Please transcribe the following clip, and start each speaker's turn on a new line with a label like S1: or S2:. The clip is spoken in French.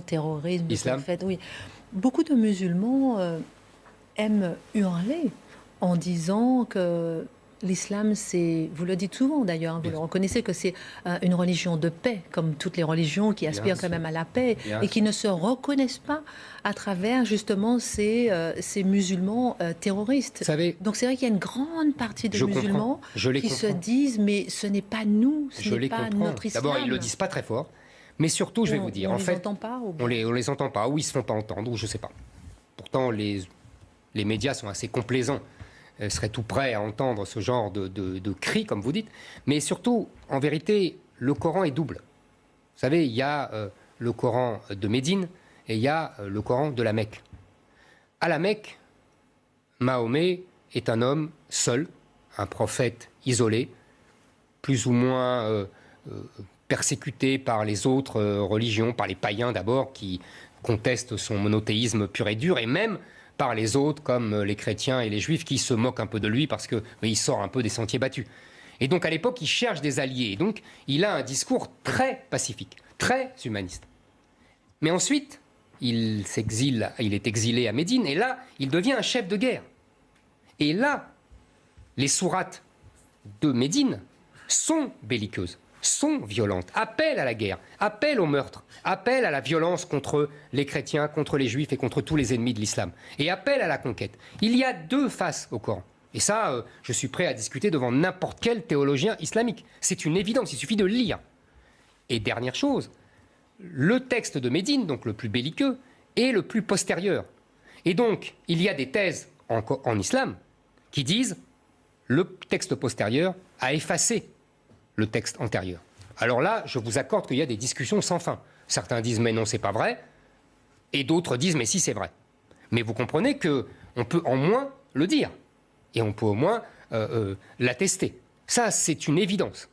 S1: terrorisme,
S2: Islam.
S1: fait, oui. Beaucoup de musulmans aiment hurler en disant que l'islam, c'est, vous le dites souvent d'ailleurs, hein, vous le reconnaissez, que c'est une religion de paix, comme toutes les religions qui aspirent quand même à la paix, et qui ne se reconnaissent pas à travers justement ces musulmans terroristes. Donc c'est vrai qu'il y a une grande partie de musulmans qui se disent, mais ce n'est pas nous, ce n'est pas notre islam.
S2: D'abord, ils ne le disent pas très fort. Mais surtout, je vais vous dire, en fait, on les entend pas, ou ils se font pas entendre, ou je sais pas. Pourtant, les médias sont assez complaisants, seraient tout prêts à entendre ce genre de cris, comme vous dites. Mais surtout, en vérité, le Coran est double. Vous savez, il y a le Coran de Médine et il y a le Coran de la Mecque. À la Mecque, Mahomet est un homme seul, un prophète isolé, plus ou moins persécuté par les autres religions, par les païens d'abord, qui contestent son monothéisme pur et dur, et même par les autres, comme les chrétiens et les juifs, qui se moquent un peu de lui parce qu'il sort un peu des sentiers battus. Et donc à l'époque, il cherche des alliés. Et donc il a un discours très pacifique, très humaniste. Mais ensuite, il est exilé à Médine, et là, il devient un chef de guerre. Et là, les sourates de Médine sont belliqueuses, sont violentes, appellent à la guerre, appellent au meurtre, appellent à la violence contre les chrétiens, contre les juifs et contre tous les ennemis de l'islam, et appellent à la conquête. Il y a deux faces au Coran. Et ça, je suis prêt à discuter devant n'importe quel théologien islamique. C'est une évidence, il suffit de le lire. Et dernière chose, le texte de Médine, donc le plus belliqueux, est le plus postérieur. Et donc, il y a des thèses en islam qui disent le texte postérieur a effacé le texte antérieur. Alors là, je vous accorde qu'il y a des discussions sans fin. Certains disent mais non, c'est pas vrai, et d'autres disent mais si, c'est vrai. Mais vous comprenez qu'on peut au moins le dire, et on peut au moins l'attester. Ça, c'est une évidence.